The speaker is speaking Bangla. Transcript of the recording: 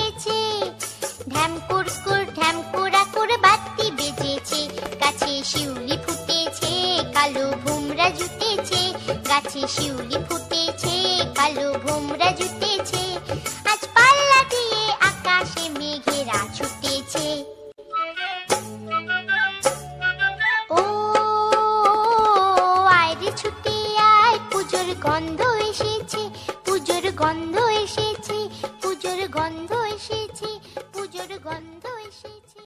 ফুটেছে, ঢ্যাম কুরকুর ঢ্যাম কুড়াকুর বাতি বেজেছে, গাছে শিউলি ফুটেছে, কালো ভোমরা জুটেছে, গাছে শিউলি ফুটেছে, কালো ভোমরা জুটেছে, আজ পাল্লা দিয়ে আকাশে মেঘেরা ছুটেছে। ও আয় রে ছুটে আয়, পুজোর গন্ধ এসেছে, পুজোর গন্ধ এসেছে, পুজোর গন্ধ এসেছে, পুজোর গন্ধ এসেছে।